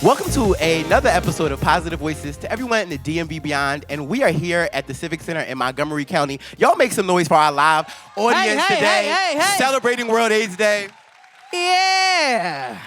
Welcome to another episode of Positive Voices to everyone in the DMV beyond, and we are here at the Civic Center in Montgomery County. Y'all make some noise for our live audience today, celebrating World AIDS Day. Yeah.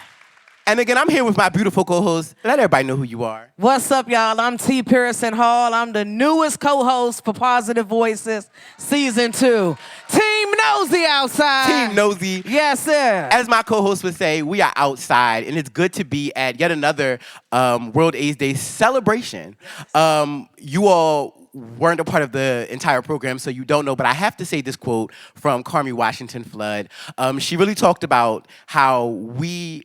And again, I'm here with my beautiful co-host. Let everybody know who you are. What's up, y'all? I'm T. Pearson Hall. I'm the newest co-host for Positive Voices Season 2. Team Nosy outside. Team Nosy. Yes, sir. As my co-host would say, we are outside, and it's good to be at yet another World AIDS Day celebration. You all weren't a part of the entire program, so you don't know, but I have to say this quote from Carmi Washington Flood. She really talked about how we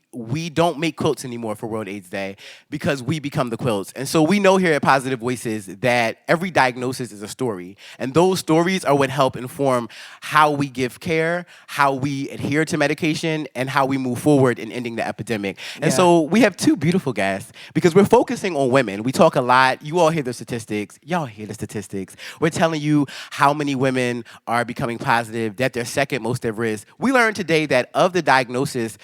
don't make quilts anymore for World AIDS Day because we become the quilts. And so we know here at Positive Voices that every diagnosis is a story, and those stories are what help inform how we give care, how we adhere to medication, and how we move forward in ending the epidemic. And so we have two beautiful guests because we're focusing on women. We talk a lot. You all hear the statistics. Y'all hear the statistics. We're telling you how many women are becoming positive, that they're second most at risk. We learned today that of the diagnosis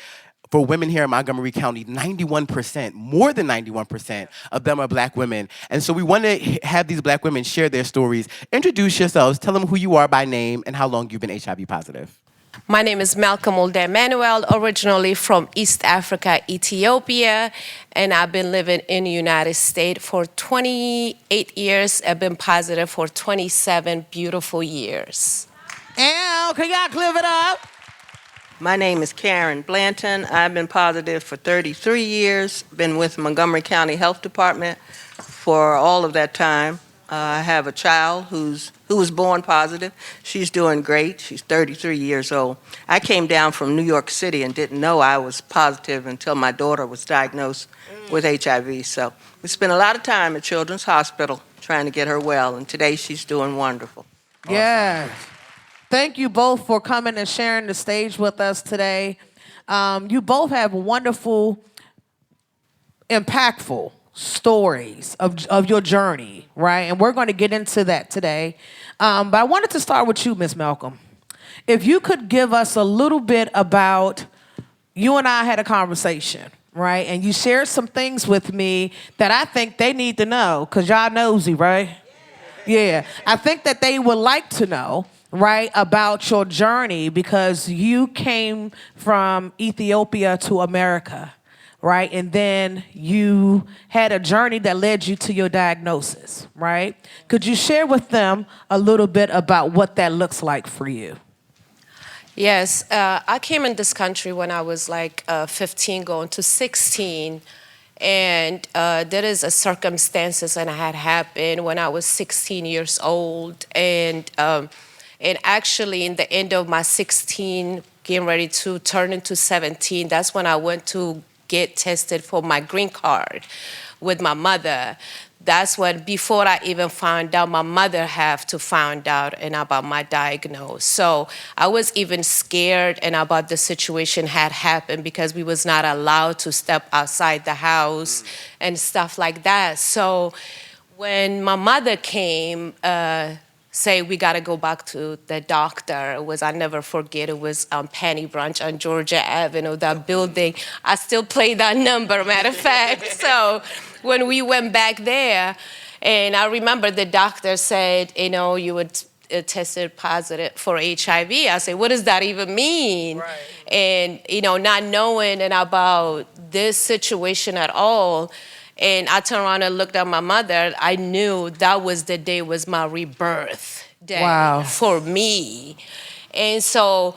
for women here in Montgomery County, 91%, more than 91% of them are Black women. And so we want to have these Black women share their stories. Introduce yourselves. Tell them who you are by name and how long you've been HIV positive. My name is Melkam Woldamanuel, originally from East Africa, Ethiopia, and I've been living in the United States for 28 years. I've been positive for 27 beautiful years. And can y'all clip it up? My name is Kathryn Blanton. I've been positive for 33 years, been with Montgomery County Health Department for all of that time. I have a child who was born positive. She's doing great. She's 33 years old. I came down from New York City and didn't know I was positive until my daughter was diagnosed with HIV. So we spent a lot of time at Children's Hospital trying to get her well, and today she's doing wonderful. Yeah. Thank you both for coming and sharing the stage with us today. You both have wonderful, impactful stories of your journey, right? And we're going to get into that today. But I wanted to start with you, Miss Melkam. If you could give us a little bit about, you and I had a conversation, right? And you shared some things with me that I think they need to know, because y'all nosy, right? Yeah. I think that they would like to know, right, about your journey, because you came from Ethiopia to America, right? And then you had a journey that led you to your diagnosis, right? Could you share with them a little bit about what that looks like for you? Yes, I came in this country when I was like 15 going to 16. And there is a circumstances that had happened when I was 16 years old. And actually in the end of my 16, getting ready to turn into 17, that's when I went to get tested for my green card with my mother. That's when, before I even found out, my mother had to find out and about my diagnosis. So I was even scared and about the situation had happened because we was not allowed to step outside the house and stuff like that. So when my mother came, say we got to go back to the doctor. I never forget, it was Penny Branch on Georgia Avenue, that building. I still play that number, matter of fact. So when we went back there, and I remember the doctor said, you know, you would tested positive for HIV. I said, what does that even mean? Right. And, you know, not knowing about this situation at all. And I turned around and looked at my mother. I knew that was the day, was my rebirth day for me. And so,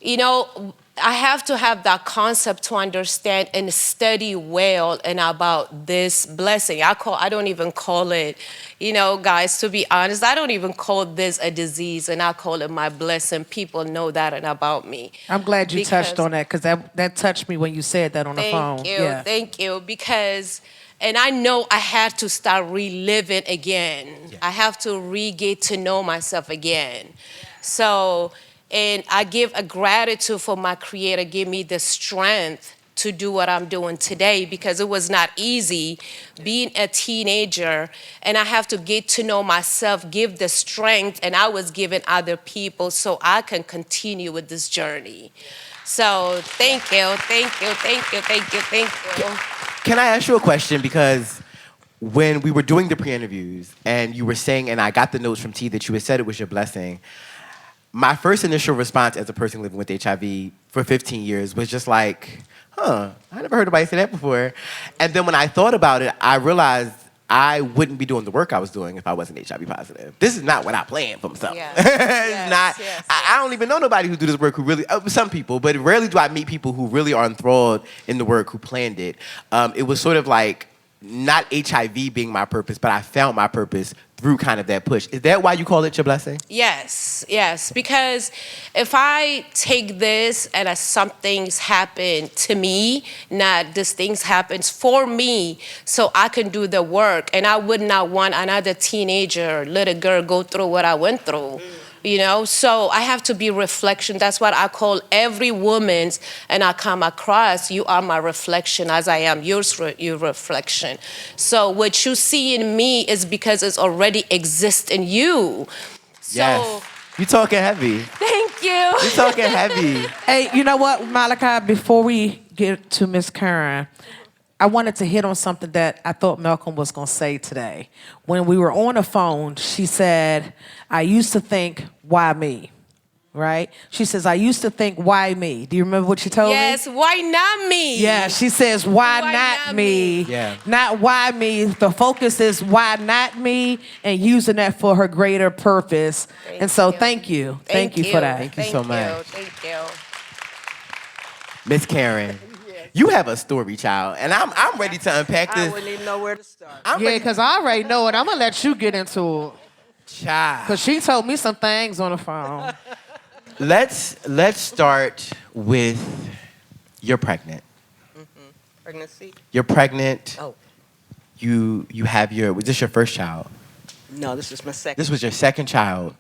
you know, I have to have that concept to understand and study well and about this blessing. I don't even call it, you know, guys, to be honest, I don't even call this a disease, and I call it my blessing. People know that and about me. I'm glad you touched on that, because that touched me when you said that on the phone. Thank you, because... And I know I had to start reliving again. Yeah. I have to get to know myself again. So, and I give a gratitude for my Creator, give me the strength to do what I'm doing today, because it was not easy being a teenager, and I have to get to know myself, give the strength, and I was giving other people so I can continue with this journey. So thank you. Can I ask you a question? Because when we were doing the pre-interviews and you were saying, and I got the notes from T that you had said it was your blessing, my first initial response as a person living with HIV for 15 years was just like, I never heard anybody say that before. And then when I thought about it, I realized I wouldn't be doing the work I was doing if I wasn't HIV positive. This is not what I planned for myself. Yes. It's Yes, not. yes, I don't even know nobody who do this work who really. Some people, but rarely do I meet people who really are enthralled in the work who planned it. It was sort of like not HIV being my purpose, but I found my purpose through kind of that push. Is that why you call it your blessing? Yes, yes. Because if I take this and as something's happened to me, not this things happens for me, so I can do the work, and I would not want another teenager, little girl, go through what I went through. You know, so I have to be reflection. That's what I call every woman's, and I come across, you are my reflection as I am your reflection. So what you see in me is because it's already exists in you. So, Yes. You talking heavy. thank you. You talking heavy. Hey, you know what, Malachi, before we get to Miss Kathryn, I wanted to hit on something that I thought Melkam was going to say today. When we were on the phone, she said, I used to think, why me? Right? She says, I used to think, why me? Do you remember what she told me? Yes, why not me? Yeah, she says, why not not me? me? Yeah. Not why me. The focus is why not me, and using that for her greater purpose. And so thank you. Thank you for that. Thank you so much. Thank you. Miss Kathryn, you have a story, child, and I'm ready to unpack I this. wouldn't even know where to start. I'm Yeah, ready, because I already know it. I'm going to let you get into it. child. Because she told me some things on the phone. Let's start with you're pregnant. Pregnancy? You're pregnant. Oh, You have was this your first child? no, this is my second. This was your second child.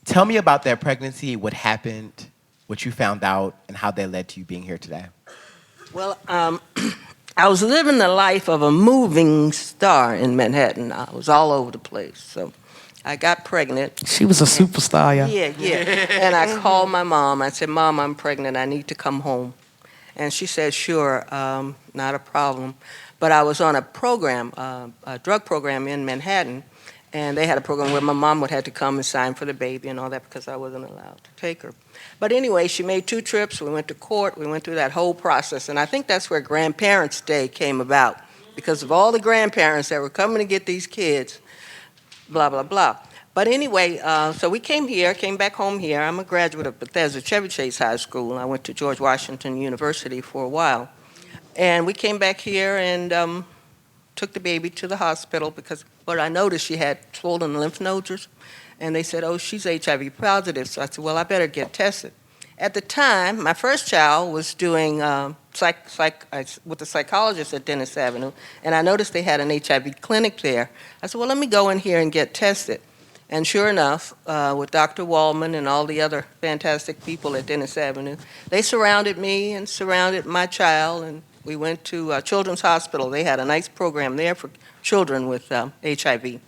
Tell me about that pregnancy, what happened, what you found out, and how that led to you being here today. Well, I was living the life of a moving star in Manhattan. I was all over the place. So I got pregnant. She was a superstar, y'all. Yeah. And I called my mom. I said, Mom, I'm pregnant. I need to come home. And she said, sure, not a problem. But I was on a program, a drug program in Manhattan, and they had a program where my mom would have to come and sign for the baby and all that because I wasn't allowed to take her. But anyway, she made 2 trips. We went to court. We went through that whole process. And I think that's where Grandparents' Day came about because of all the grandparents that were coming to get these kids, blah, blah, blah. But anyway, so we came back home here. I'm a graduate of Bethesda Chevy Chase High School. I went to George Washington University for a while. And we came back here and took the baby to the hospital because what I noticed, she had swollen lymph nodes. And they said, oh, she's HIV positive. So I said, well, I better get tested. At the time, my first child was doing with the psychologist at Dennis Avenue, and I noticed they had an HIV clinic there. I said, well, let me go in here and get tested. And sure enough, with Dr. Wallman and all the other fantastic people at Dennis Avenue, they surrounded me and surrounded my child, and we went to Children's Hospital. They had a nice program there for children with HIV.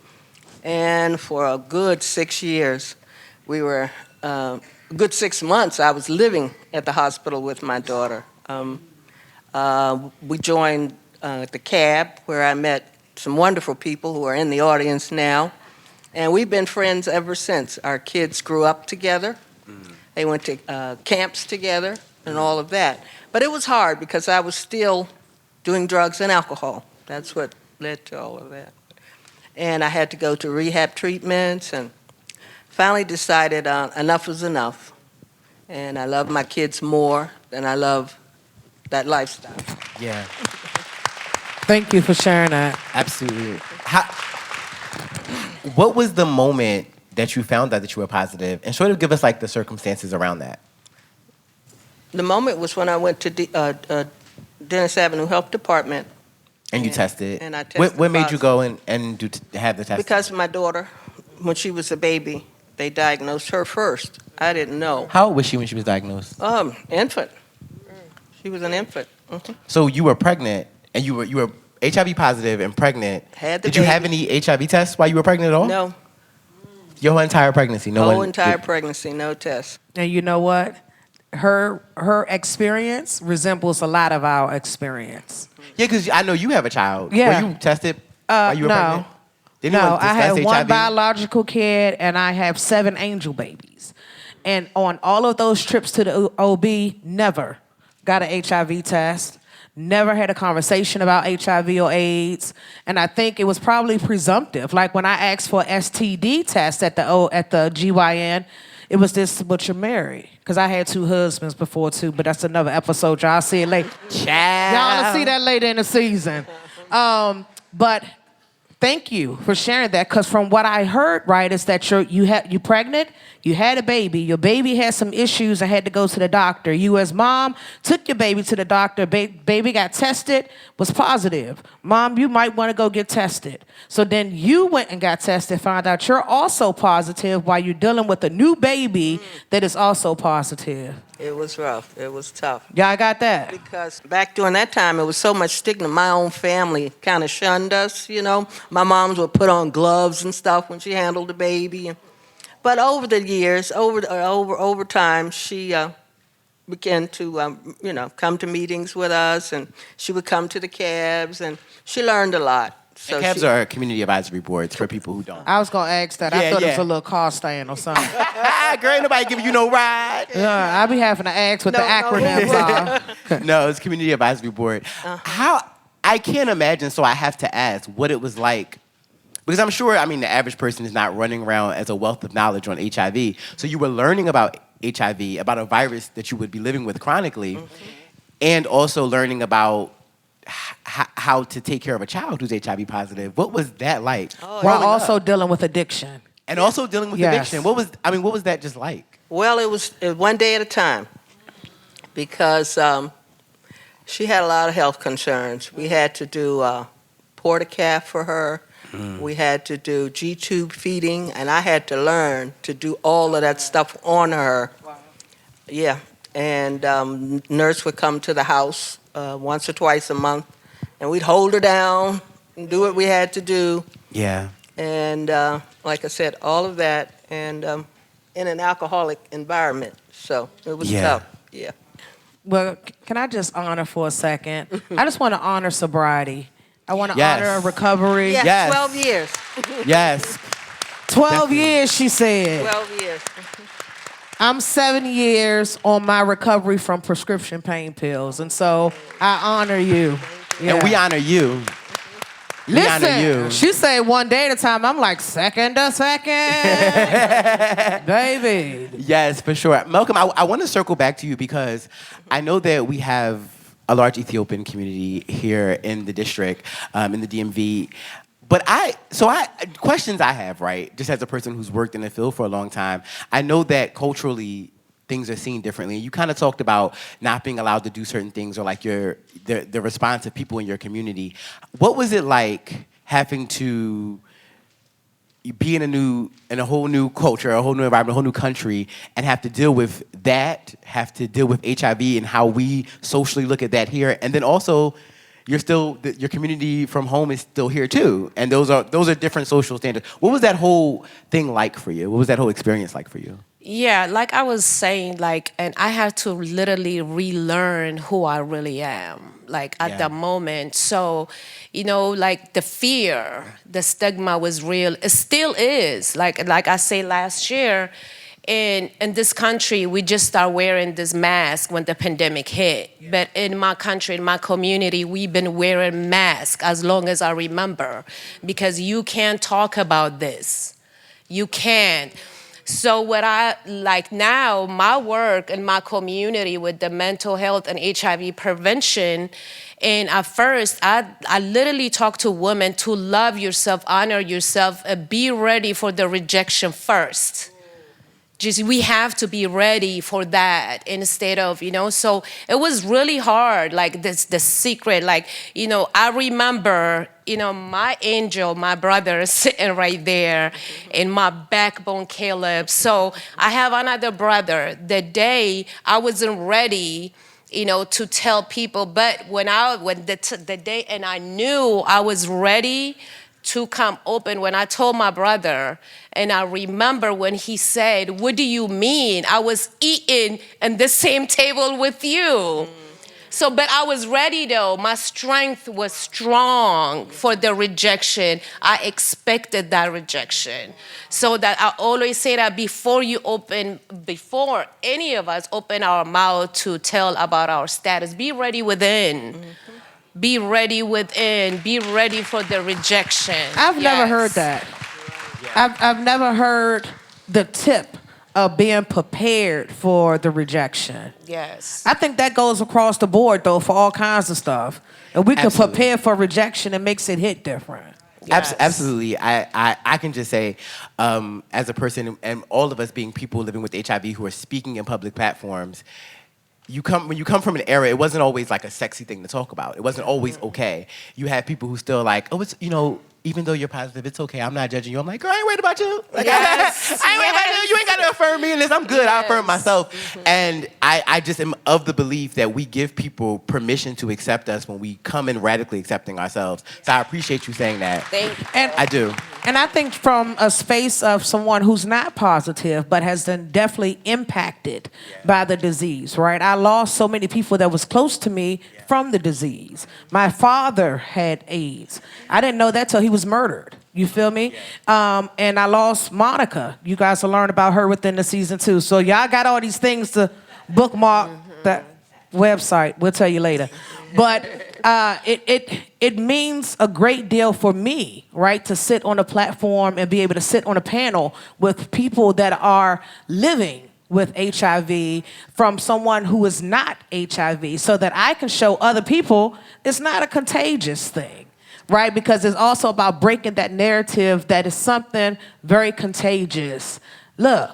And for a good 6 years, a good 6 months, I was living at the hospital with my daughter. We joined the CAB, where I met some wonderful people who are in the audience now. And we've been friends ever since. Our kids grew up together. They went to camps together and all of that. But it was hard because I was still doing drugs and alcohol. That's what led to all of that. And I had to go to rehab treatments and finally decided enough was enough. And I love my kids more than I love that lifestyle. Yeah, Thank you for sharing that. absolutely. What was the moment that you found out that you were positive? And sort of give us like the circumstances around that. The moment was when I went to Dennis Avenue Health Department. And you tested. And I tested What made you positive. go and have the test? Because my daughter, when she was a baby, they diagnosed her first. I didn't know. How old was she when she was diagnosed? Infant. She was an infant. Mhm. So you were pregnant, and you were HIV positive and pregnant. Had the Did you have baby. any HIV tests while you were pregnant at all? No, Your whole entire pregnancy, no whole one. entire pregnancy, no test. And you know what? her experience resembles a lot of our experience. Yeah, because I know you have a child. Yeah. Were you tested while you were No. pregnant? Did No, anyone I had discuss one HIV? biological kid and I have 7 angel babies. And on all of those trips to the OB, never got an HIV test, never had a conversation about HIV or AIDS. And I think it was probably presumptive. Like when I asked for STD test at the GYN, it was this, but you're married. Because I had 2 husbands before too, but that's another episode. Y'all see it later. Y'all will see that later in the season. But thank you for sharing that, because from what I heard, right, is that you pregnant, you had a baby, your baby had some issues and had to go to the doctor. You as mom took your baby to the doctor, baby got tested, was positive. Mom, you might want to go get tested. So then you went and got tested, found out you're also positive while you're dealing with a new baby that is also positive. It was rough. It was tough. Y'all got that? Because back during that time, it was so much stigma. My own family kind of shunned us, you know. My moms would put on gloves and stuff when she handled the baby. But over the years, over time, she began to, come to meetings with us, and she would come to the cabs, and she learned a lot. So And cabs are community advisory boards for people who don't. I was going to ask that. I Yeah, thought it was yeah. a little car stand or something. Girl, ain't nobody giving you no ride. I be having to ask what the acronyms are. No, it's community advisory board. How I can't imagine, so I have to ask what it was like. Because I'm sure, the average person is not running around as a wealth of knowledge on HIV. So you were learning about HIV, about a virus that you would be living with chronically, and also learning about how to take care of a child who's HIV positive. What was that like? While also dealing with addiction. And also dealing with Yes. addiction. What was that just like? Well, it was one day at a time, because she had a lot of health concerns. We had to do porta-calf for her. We had to do G-tube feeding, and I had to learn to do all of that stuff on her. Wow. Yeah, and nurse would come to the house once or twice a month, and we'd hold her down and do what we had to do. Yeah. And like I said, all of that, and in an alcoholic environment, so it was tough. Yeah. Well, can I just honor for a second? I just want to honor sobriety. I want to honor recovery. Yeah, Yes. 12 years. Yes. 12 Definitely. years, she said. 12 years. I'm 7 years on my recovery from prescription pain pills, and so I honor you. Yeah. And we honor you. We honor you. Listen, she said one day at a time. I'm like, second to second. Baby. Yes, for sure. Melkam, I want to circle back to you because I know that we have a large Ethiopian community here in the district, in the DMV. But questions I have, right, just as a person who's worked in the field for a long time, I know that culturally things are seen differently. You kind of talked about not being allowed to do certain things or like the response of people in your community. What was it like having to be in a whole new culture, a whole new environment, a whole new country, and have to deal with that, have to deal with HIV and how we socially look at that here, and then also your community from home is still here too, and those are different social standards. What was that whole thing like for you? What was that whole experience like for you? Yeah, like I was saying, and I had to literally relearn who I really am, at the moment. So, the fear, the stigma was real. It still is. Like I say last year, in this country, we just started wearing this mask when the pandemic hit. Yeah. But in my country, in my community, we've been wearing masks as long as I remember, because you can't talk about this. You can't. So what I like now, my work in my community with the mental health and HIV prevention, and at first, I literally talk to women to love yourself, honor yourself, and be ready for the rejection first. We have to be ready for that instead of, so it was really hard, the secret, I remember, my angel, my brother is sitting right there in my backbone, Caleb. So I have another brother. The day I wasn't ready, to tell people, but when the day, and I knew I was ready to come open. When I told my brother, and I remember when he said, "What do you mean? I was eating at the same table with you." So, but I was ready though. My strength was strong for the rejection. I expected that rejection. So that I always say that before any of us open our mouth to tell about our status, be ready within. Be ready within. Be ready for the rejection. I've never heard that. I've never heard the tip of being prepared for the rejection. Yes. I think that goes across the board, though, for all kinds of stuff. And we can Absolutely. prepare for rejection, it makes it hit different. Yes. Absolutely. I can just say, as a person, and all of us being people living with HIV who are speaking in public platforms, when you come from an era, it wasn't always like a sexy thing to talk about. It wasn't always okay. You had people who still like, oh, it's, even though you're positive, it's okay. I'm not judging you. I'm like, girl, I ain't worried about you. Like, Yes. I ain't worried about you. You ain't got to affirm me in this. I'm good. I affirm myself. And I just am of the belief that we give people permission to accept us when we come in radically accepting ourselves. So I appreciate you saying that. Thank you. And I do. And I think from a space of someone who's not positive, but has been definitely impacted by the disease, right? I lost so many people that was close to me from the disease. My father had AIDS. I didn't know that till he was murdered. You feel me? And I lost Monica. You guys will learn about her within the season 2. So y'all got all these things to bookmark that website. We'll tell you later. But it means a great deal for me, right, to sit on a platform and be able to sit on a panel with people that are living with HIV from someone who is not HIV, so that I can show other people it's not a contagious thing, right? Because it's also about breaking that narrative that is something very contagious. Look,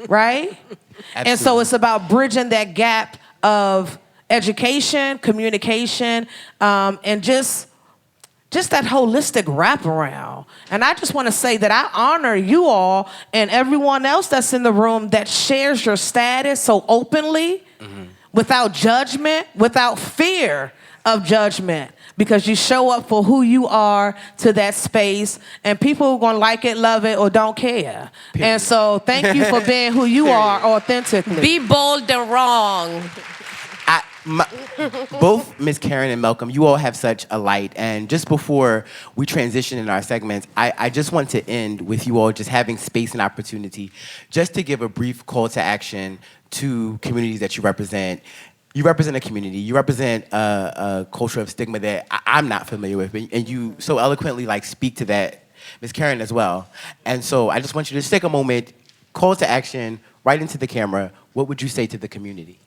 right? And so it's about bridging that gap of education, communication, and just that holistic wraparound. And I just want to say that I honor you all and everyone else that's in the room that shares your status so openly, without judgment, without fear of judgment, because you show up for who you are to that space, and people are going to like it, love it, or don't care. Period. And so thank you for being who you are authentically. Be bold and wrong. Both Ms. Kathryn and Melkam, you all have such a light. And just before we transition in our segments, I just want to end with you all just having space and opportunity just to give a brief call to action to communities that you represent. You represent a community. You represent a culture of stigma that I'm not familiar with. And you so eloquently speak to that, Ms. Kathryn, as well. And so I just want you to just take a moment, call to action, right into the camera. What would you say to the community?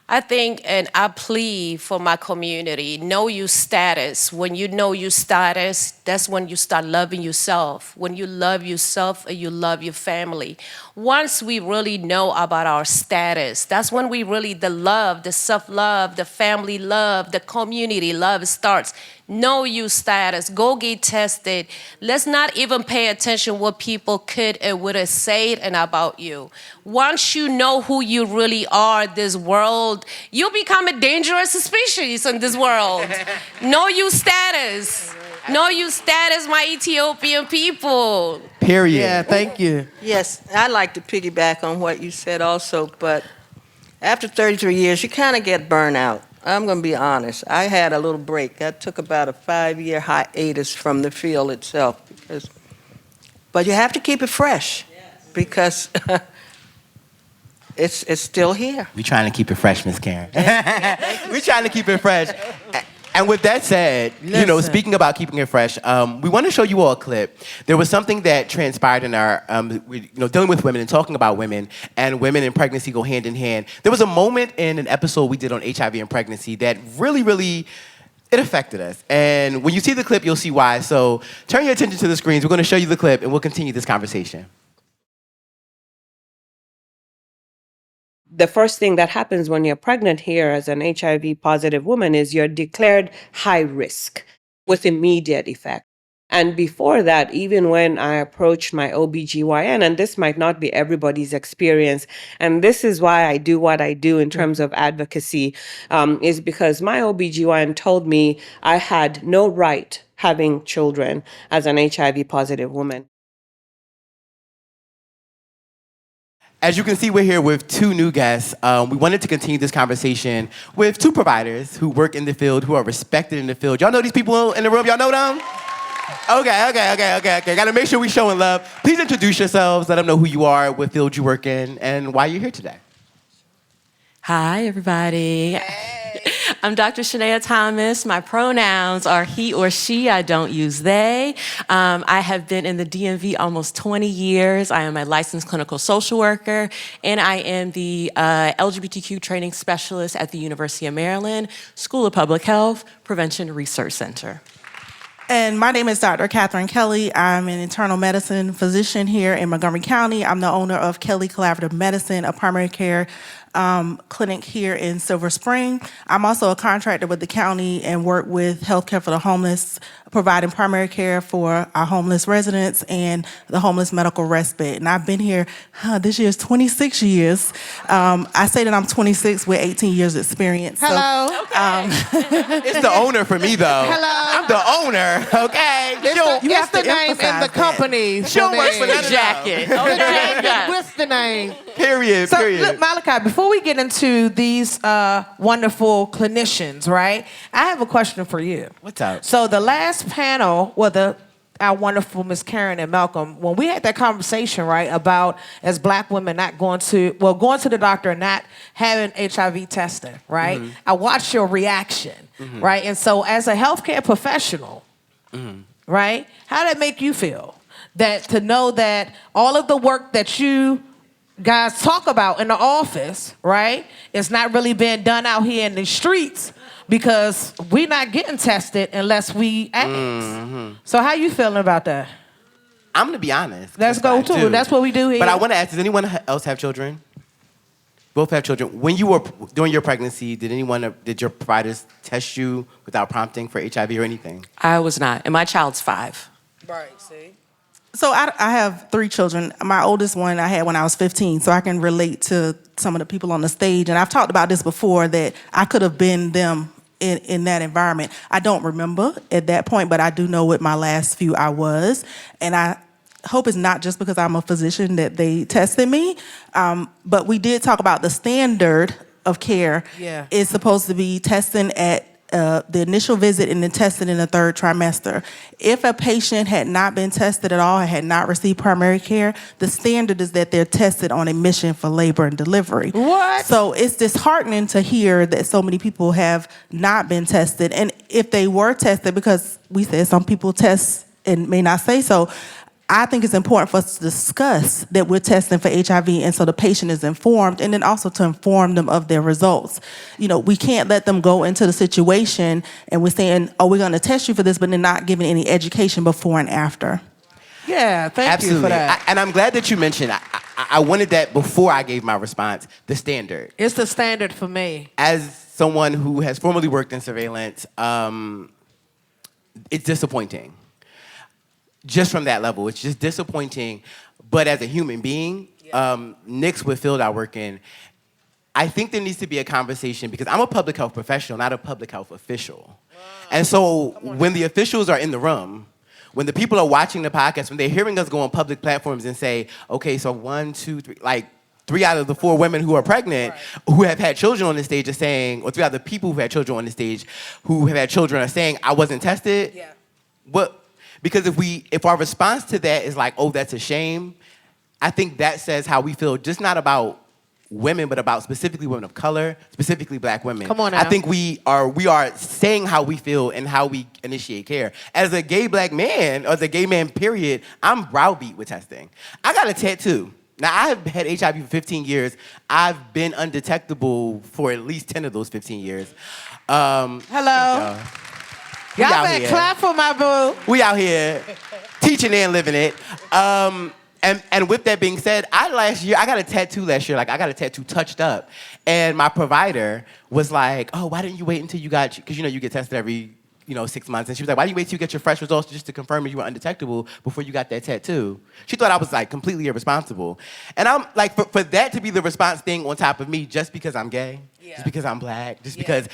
I think, and I plead for my community, know your status. When you know your status, that's when you start loving yourself. When you love yourself and you love your family. Once we really know about our status, that's when we really, the love, the self-love, the family love, the community love starts. Know your status. Go get tested. Let's not even pay attention what people could and would have said and about you. Once you know who you really are, this world, you become a dangerous species in this world. Know your status. Know your status, my Ethiopian people. Period. Yeah, thank you. Yes, I'd like to piggyback on what you said also, but after 33 years, you kind of get burnt out. I'm going to be honest. I had a little break. I took about a 5-year hiatus from the field itself. But you have to keep it fresh because it's still here. We're trying to keep it fresh, Ms. Kathryn. We're trying to keep it fresh. And with that said, speaking about keeping it fresh, we want to show you all a clip. There was something that transpired in our, dealing with women and talking about women, and women and pregnancy go hand in hand. There was a moment in an episode we did on HIV and pregnancy that really, really, it affected us. And when you see the clip, you'll see why. So turn your attention to the screens. We're going to show you the clip, and we'll continue this conversation. The first thing that happens when you're pregnant here as an HIV-positive woman is you're declared high risk with immediate effect. And before that, even when I approached my OBGYN, and this might not be everybody's experience, and this is why I do what I do in terms of advocacy, is because my OBGYN told me I had no right having children as an HIV positive woman. As you can see, we're here with two new guests. We wanted to continue this conversation with two providers who work in the field, who are respected in the field. Y'all know these people in the room? Y'all know them? Okay. Gotta make sure we showing love. Please introduce yourselves. Let them know who you are, what field you work in, and why you're here today. Hi, everybody. I'm Dr. Shania Thomas. My pronouns are he or she. I don't use they. I have been in the DMV almost 20 years. I am a licensed clinical social worker, and I am the LGBTQ training specialist at the University of Maryland School of Public Health Prevention Research Center. And my name is Dr. Kathryn Kelly. I'm an internal medicine physician here in Montgomery County. I'm the owner of Kelly Collaborative Medicine, a primary care clinic here in Silver Spring. I'm also a contractor with the county and work with Healthcare for the Homeless, providing primary care for our homeless residents and the homeless medical respite. And I've been here, this year's 26 years. I say that I'm 26 with 18 years experience. Hello. It's the owner for me, though. Hello. I'm the owner, okay? It's the name in the emphasize company. She don't work for none of them. Jacket. The jacket with the name. Period. So, look, Malachi, before we get into these wonderful clinicians, right, I have a question for you. What's up? So the last panel, our wonderful Miss Kathryn and Melkam, when we had that conversation, right, about as Black women not going to the doctor and not having HIV testing, right, I watched your reaction, right, and so as a healthcare professional, right, how did it make you feel to know that all of the work that you guys talk about in the office, right, it's not really being done out here in the streets because we're not getting tested unless we ask. So how you feeling about that? I'm gonna be honest. Let's go too. That's what we do here. But I want to ask: does anyone else have children? Both have children. When you were during your pregnancy, did your providers test you without prompting for HIV or anything? I was not, and my child's 5. Right. See. So I have 3 children. My oldest one I had when I was 15, so I can relate to some of the people on the stage. And I've talked about this before, that I could have been them in that environment. I don't remember at that point, but I do know with my last few I was. And I hope it's not just because I'm a physician that they tested me. But we did talk about the standard of care is supposed to be testing at the initial visit and then tested in the 3rd trimester. If a patient had not been tested at all and had not received primary care, the standard is that they're tested on admission for labor and delivery. What? So it's disheartening to hear that so many people have not been tested. And if they were tested, because we said some people test and may not say so, I think it's important for us to discuss that we're testing for HIV, and so the patient is informed, and then also to inform them of their results. You know, we can't let them go into the situation and we're saying, oh, we're going to test you for this, but they're not giving any education before and after. Yeah, thank you for that. And I'm glad that you mentioned, I wanted that before I gave my response, the standard. It's the standard for me. As someone who has formerly worked in surveillance, it's disappointing. Just from that level, it's just disappointing. But as a human being, Nick's with field I work in, I think there needs to be a conversation because I'm a public health professional, not a public health official. Wow. And so when the officials are in the room, when the people are watching the podcast, when they're hearing us go on public platforms and say, okay, so 1, 2, 3, like 3 out of the 4 women who are pregnant, who have had children on the stage are saying, or 3 out of the people who had children on the stage who have had children are saying, I wasn't tested. Yeah. What? Because if our response to that is like, oh, that's a shame, I think that says how we feel, just not about women, but about specifically women of color, specifically Black women. Come on now. I think we are saying how we feel and how we initiate care. As a gay Black man, or as a gay man, period, I'm browbeat with testing. I got a tattoo. Now, I've had HIV for 15 years. I've been undetectable for at least 10 of those 15 years. Hello. Y'all better clap for my boo. We out here teaching and living it. And with that being said, I got a tattoo last year. Like, I got a tattoo touched up. And my provider was like, oh, why didn't you wait until you got, because, you get tested every, 6 months. And she was like, why didn't you wait till you get your fresh results just to confirm that you were undetectable before you got that tattoo? She thought I was, like, completely irresponsible. And I'm like, for that to be the response thing on top of me just because I'm gay, just because I'm Black, just because,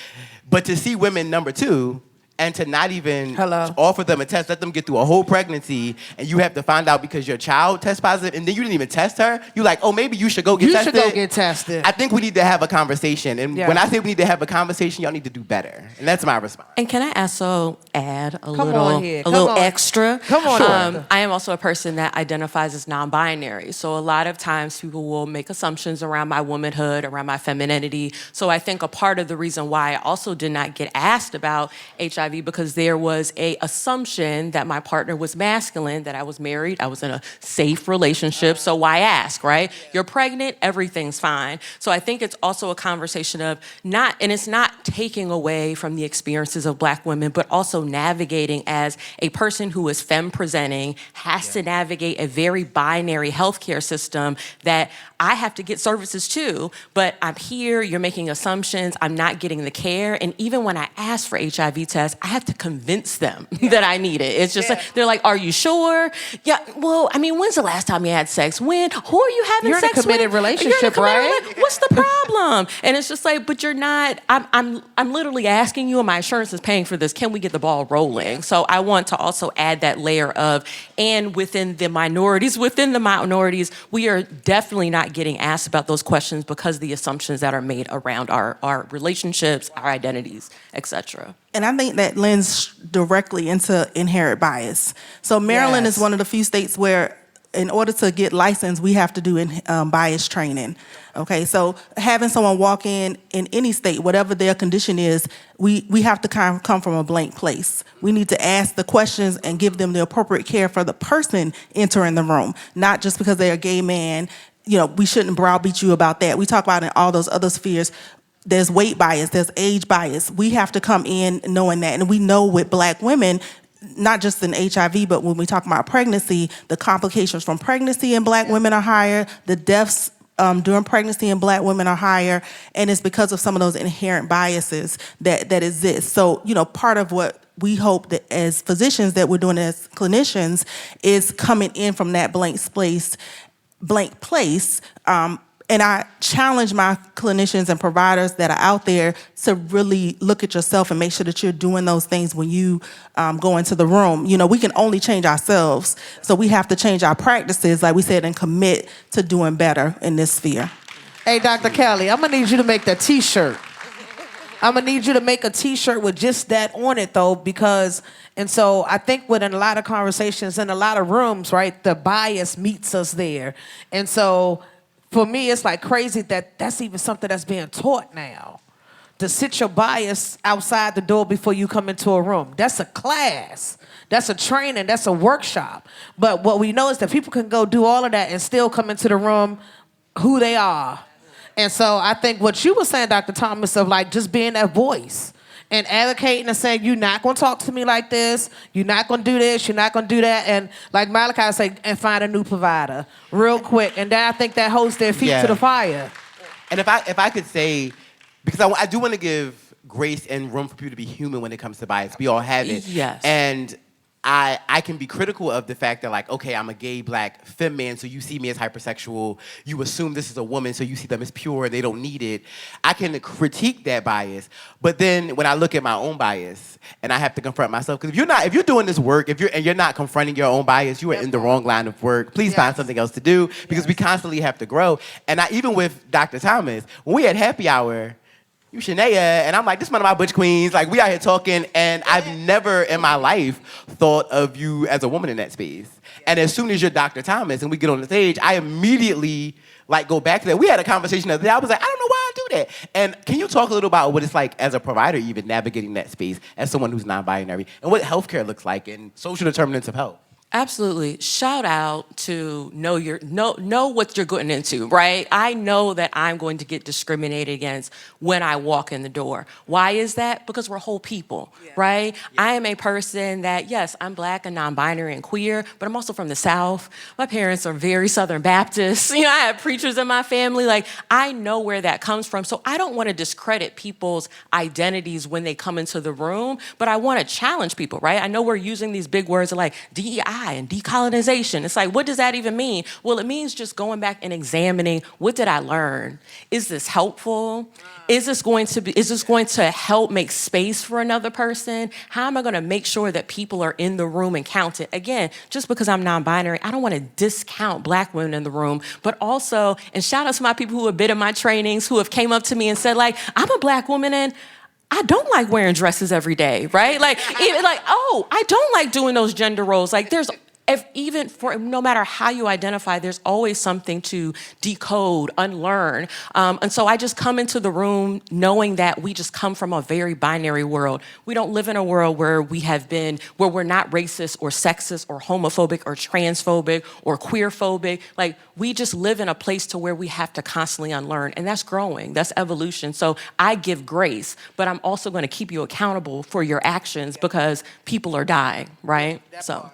but to see women, number 2, and to not even Hello. offer them a test, let them get through a whole pregnancy, and you have to find out because your child tests positive, and then you didn't even test her. You're like, oh, maybe you should go get tested. You should go get tested. I think we need to have a conversation, and when I say we need to have a conversation, y'all need to do better, and that's my response. And can I also add a Come little, on here. a Come little on. extra? Come on. I am also a person that identifies as non-binary. So a lot of times people will make assumptions around my womanhood, around my femininity. So I think a part of the reason why I also did not get asked about HIV because there was a assumption that my partner was masculine, that I was married, I was in a safe relationship. So why ask, right? You're pregnant, everything's fine. So I think it's also a conversation of it's not taking away from the experiences of Black women, but also navigating as a person who is femme presenting has to navigate a very binary healthcare system that I have to get services too, but I'm here, you're making assumptions, I'm not getting the care, and even when I ask for HIV tests, I have to convince them that I need it. It's just like, they're like, are you sure? Yeah, well, I mean, when's the last time you had sex? When? Who are you having You're in a sex with? committed relationship, You're in a committed right? What's the problem? And it's just like, but you're not, I'm literally asking you, and my insurance is paying for this, can we get the ball rolling? So I want to also add that layer of, and within the minorities, we are definitely not getting asked about those questions because of the assumptions that are made around our relationships, our identities, etc. And I think that lends directly into inherent bias. So Maryland is one of the few states where in order to get licensed, we have to do bias training. Okay, so having someone walk in any state, whatever their condition is, we have to come from a blank place. We need to ask the questions and give them the appropriate care for the person entering the room, not just because they're a gay man. You know, we shouldn't browbeat you about that. We talk about in all those other spheres, there's weight bias, there's age bias. We have to come in knowing that. And we know with Black women, not just in HIV, but when we talk about pregnancy, the complications from pregnancy in Black women are higher, the deaths during pregnancy in Black women are higher, and it's because of some of those inherent biases that exist. So, you know, part of what we hope that as physicians that we're doing as clinicians is coming in from that blank place. And I challenge my clinicians and providers that are out there to really look at yourself and make sure that you're doing those things when you go into the room. You know, we can only change ourselves, so we have to change our practices, like we said, and commit to doing better in this sphere. Hey, Dr. Kelly, I'm gonna need you to make the T-shirt. I'm gonna need you to make a T-shirt with just that on it, though, because, and so I think within a lot of conversations in a lot of rooms, right, the bias meets us there. And so for me, it's like crazy that that's even something that's being taught now. To sit your bias outside the door before you come into a room. That's a class. That's a training. That's a workshop. But what we know is that people can go do all of that and still come into the room who they are. And so I think what you were saying, Dr. Thomas, of like just being that voice and advocating and saying, you're not going to talk to me like this. You're not going to do this. You're not going to do that. And like Malachi said, and find a new provider real quick. And then I think that holds their feet to the fire. And if I could say, because I do want to give grace and room for people to be human when it comes to bias. We all have it. Yes. And I can be critical of the fact that, like, okay, I'm a gay Black femme man, so you see me as hypersexual. You assume this is a woman, so you see them as pure. They don't need it. I can critique that bias, but then when I look at my own bias and I have to confront myself, because if you're doing this work, and you're not confronting your own bias, you are in the wrong line of work. Please find something else to do, because we constantly have to grow. And even with Dr. Thomas, when we had happy hour, you Shania, and I'm like, this is one of my butch queens. Like, we out here talking, and I've never in my life thought of you as a woman in that space. And as soon as you're Dr. Thomas and we get on the stage, I immediately like go back to that. We had a conversation the other day. I was like, I don't know why I do that. And can you talk a little about what it's like as a provider, even navigating that space as someone who's non-binary, and what healthcare looks like and social determinants of health? Absolutely. Shout out to know what you're getting into, right? I know that I'm going to get discriminated against when I walk in the door. Why is that? Because we're whole people, right? Yeah. I am a person that, yes, I'm Black and non-binary and queer, but I'm also from the South. My parents are very Southern Baptists. You know, I have preachers in my family. Like, I know where that comes from. So I don't want to discredit people's identities when they come into the room, but I want to challenge people, right? I know we're using these big words like DEI DEI and decolonization. It's like, what does that even mean? Well, it means just going back and examining, what did I learn? Is this helpful? Is this going to help make space for another person? How am I going to make sure that people are in the room and counted? Again, just because I'm non-binary, I don't want to discount Black women in the room, but also, and shout out to my people who have been in my trainings, who have came up to me and said, like, I'm a Black woman and I don't like wearing dresses every day, right? Like, even like, oh, I don't like doing those gender roles. Like, there's even for no matter how you identify, there's always something to decode, unlearn. And so I just come into the room knowing that we just come from a very binary world. We don't live in a world where we're not racist or sexist or homophobic or transphobic or queerphobic. Like, we just live in a place to where we have to constantly unlearn, and that's growing, that's evolution. So I give grace, but I'm also going to keep you accountable for your actions because people are dying, right? So.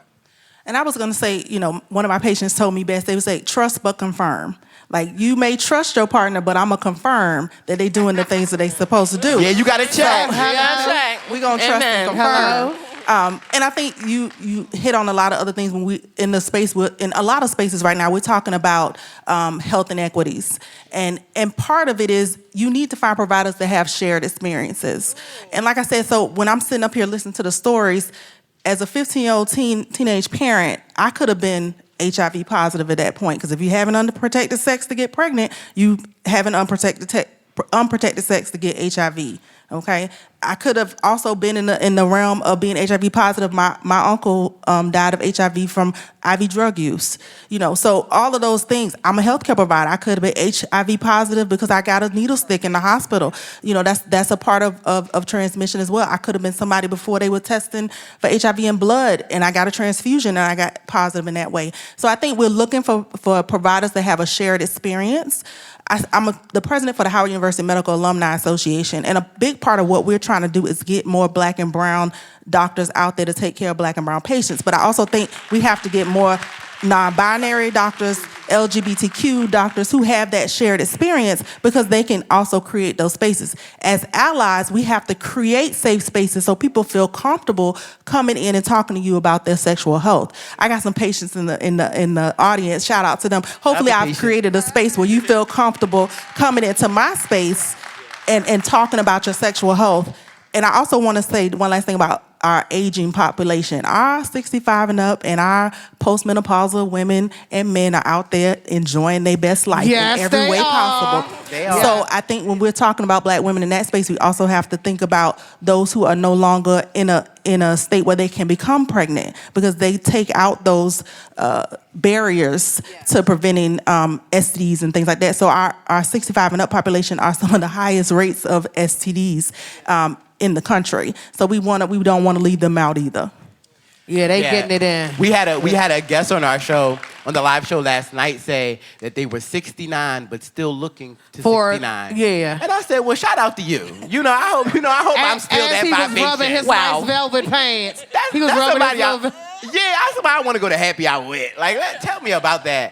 And I was going to say, one of my patients told me best, they would say, trust but confirm. Like, you may trust your partner, but I'm going to confirm that they're doing the things that they're supposed to do. Yeah, you got to check. We're going to trust and confirm. And I think you hit on a lot of other things when we in a lot of spaces right now, we're talking about health inequities. And part of it is you need to find providers that have shared experiences. And like I said, so when I'm sitting up here listening to the stories, as a 15-year-old teenage parent, I could have been HIV positive at that point, because if you have an unprotected sex to get pregnant, you have an unprotected sex to get HIV. Okay, I could have also been in the realm of being HIV positive. My uncle died of HIV from IV drug use. So all of those things. I'm a healthcare provider. I could have been HIV positive because I got a needle stick in the hospital. That's a part of transmission as well. I could have been somebody before they were testing for HIV in blood, and I got a transfusion and I got positive in that way. So I think we're looking for providers that have a shared experience. I'm the president for the Howard University Medical Alumni Association, and a big part of what we're trying to do is get more Black and brown doctors out there to take care of Black and brown patients. But I also think we have to get more non-binary doctors, LGBTQ doctors who have that shared experience, because they can also create those spaces. As allies, we have to create safe spaces so people feel comfortable coming in and talking to you about their sexual health. I got some patients in the audience. Shout out to them. Hopefully, I've created a space where you feel comfortable coming into my space and talking about your sexual health. And I also want to say one last thing about our aging population. Our 65 and up and our postmenopausal women and men are out there enjoying their best life in every way possible. They are. So I think when we're talking about Black women in that space, we also have to think about those who are no longer in a state where they can become pregnant, because they take out those barriers to preventing STDs and things like that. So our 65 and up population are some of the highest rates of STDs in the country. So we don't want to leave them out either. Yeah, they getting it in. We had a guest on our show, on the live show last night, say that they were 69 but still looking to 69. Yeah. And I said, well, shout out to you. I hope I'm still that he was rubbing his nice velvet pants. He was rubbing his velvet. Yeah, that's somebody I want to go to happy hour with. Like, tell me about that.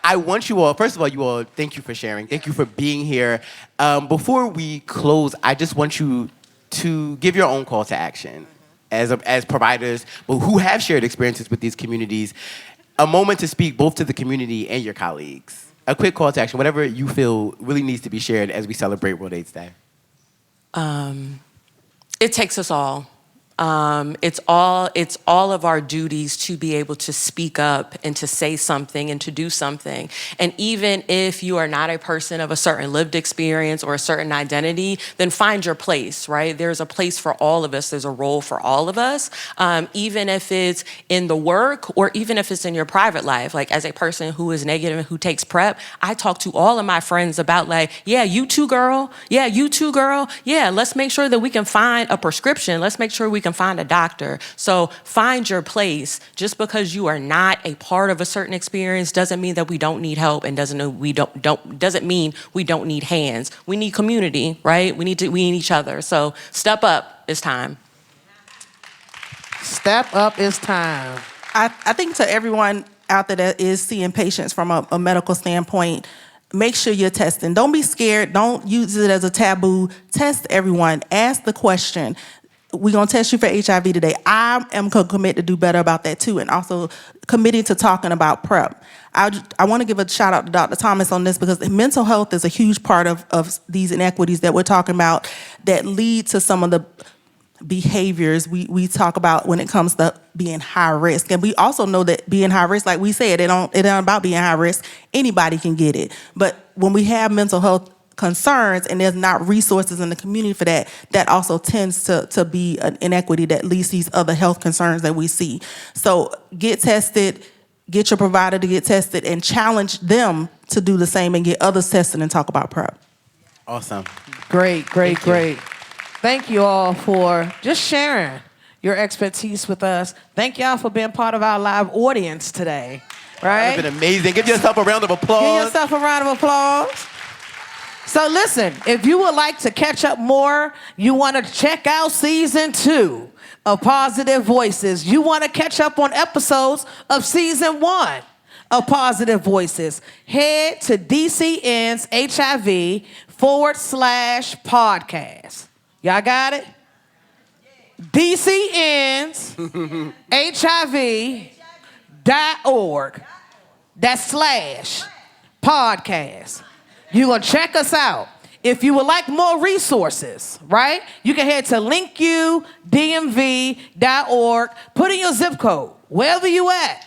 I want you all, first of all, thank you for sharing. Thank you for being here. Before we close, I just want you to give your own call to action as providers who have shared experiences with these communities. A moment to speak both to the community and your colleagues. A quick call to action, whatever you feel really needs to be shared as we celebrate World AIDS Day. It takes us all. It's all of our duties to be able to speak up and to say something and to do something. And even if you are not a person of a certain lived experience or a certain identity, then find your place, right? There's a place for all of us. There's a role for all of us, even if it's in the work or even if it's in your private life. Like, as a person who is negative and who takes PrEP, I talk to all of my friends about, like, yeah, you too, girl. Yeah, you too, girl. Yeah, let's make sure that we can find a prescription. Let's make sure we can find a doctor. So find your place. Just because you are not a part of a certain experience doesn't mean that we don't need help, and doesn't mean we don't need hands. We need community, right? We need each other. So step up. It's time. Step up. It's time. I think to everyone out there that is seeing patients from a medical standpoint, make sure you're testing. Don't be scared. Don't use it as a taboo. Test everyone. Ask the question. we're going to test you for HIV today. I am commit to do better about that too, and also committing to talking about PrEP. I want to give a shout out to Dr. Thomas on this because mental health is a huge part of these inequities that we're talking about that lead to some of the behaviors we talk about when it comes to being high risk. And we also know that being high risk, like we said, it ain't about being high risk. Anybody can get it. But when we have mental health concerns and there's not resources in the community for that, that also tends to be an inequity that leads these other health concerns that we see. So get tested, get your provider to get tested, and challenge them to do the same and get others tested and talk about PrEP. Awesome. Great. Thank you all for just sharing your expertise with us. Thank y'all for being part of our live audience today. Right? It's been amazing. Give yourself a round of applause. Give yourself a round of applause. So listen, if you would like to catch up more, you want to check out season 2 of Positive Voices. You want to catch up on episodes of season 1 of Positive Voices. Head to DCN's HIV/podcast. Y'all got it? DCN's HIV.org. That's /podcast. You're going to check us out. If you would like more resources, right, you can head to linkudmv.org. Put in your zip code, wherever you at.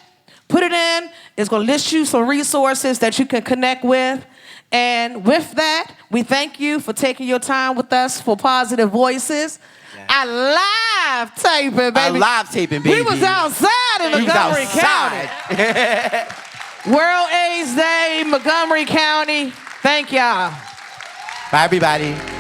Put it in. It's going to list you some resources that you can connect with. And with that, we thank you for taking your time with us for Positive Voices. Yeah. I live taping, baby. We was outside in Montgomery County. World AIDS Day, Montgomery County. Thank y'all. Bye, everybody.